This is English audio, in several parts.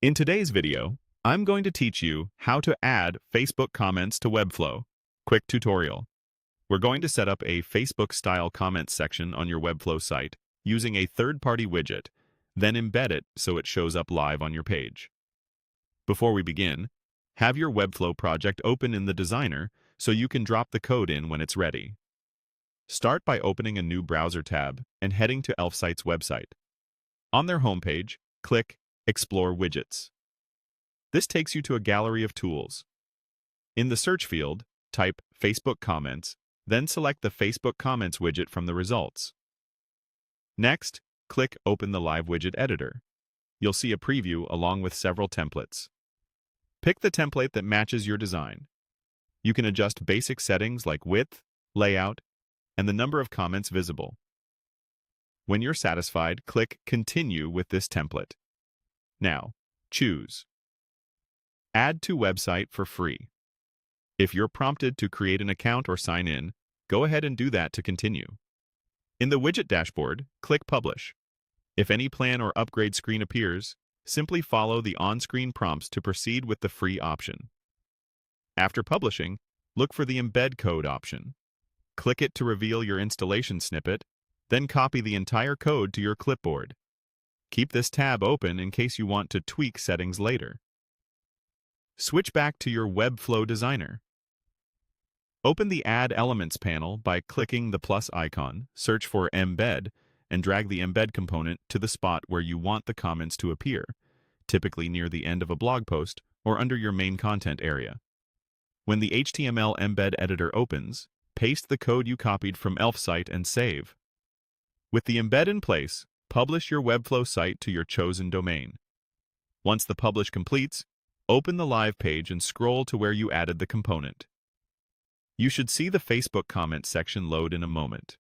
In today's video, I'm going to teach you how to add Facebook comments to Webflow. Quick tutorial. We're going to set up a Facebook-style comments section on your Webflow site using a third-party widget, then embed it so it shows up live on your page. Before we begin, have your Webflow project open in the designer so you can drop the code in when it's ready. Start by opening a new browser tab and heading to Elfsight's website. On their homepage, click Explore Widgets. This takes you to a gallery of tools. In the search field, type Facebook Comments, then select the Facebook Comments widget from the results. Next, click Open the Live Widget Editor. You'll see a preview along with several templates. Pick the template that matches your design. You can adjust basic settings like width, layout, and the number of comments visible. When you're satisfied, click Continue with this template. Now, choose Add to Website for free. If you're prompted to create an account or sign in, go ahead and do that to continue. In the widget dashboard, click Publish. If any plan or upgrade screen appears, simply follow the on-screen prompts to proceed with the free option. After publishing, look for the Embed Code option. Click it to reveal your installation snippet, then copy the entire code to your clipboard. Keep this tab open in case you want to tweak settings later. Switch back to your Webflow designer. Open the Add Elements panel by clicking the plus icon, search for Embed, and drag the embed component to the spot where you want the comments to appear, typically near the end of a blog post or under your main content area. When the HTML embed editor opens, paste the code you copied from Elfsight and save. With the embed in place, publish your Webflow site to your chosen domain. Once the publish completes, open the live page and scroll to where you added the component. You should see the Facebook comments section load in a moment.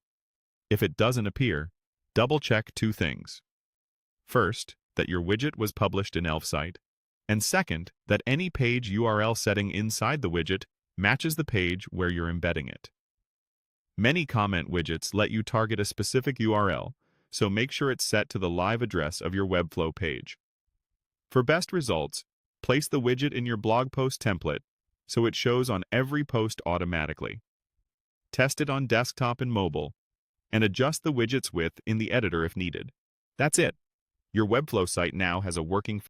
If it doesn't appear, double-check two things. First, that your widget was published in Elfsight, and second, that any page URL setting inside the widget matches the page where you're embedding it. Many comment widgets let you target a specific URL, so make sure it's set to the live address of your Webflow page. For best results, place the widget in your blog post template so it shows on every post automatically. Test it on desktop and mobile, and adjust the widget's width in the editor if needed. That's it. Your Webflow site now has a working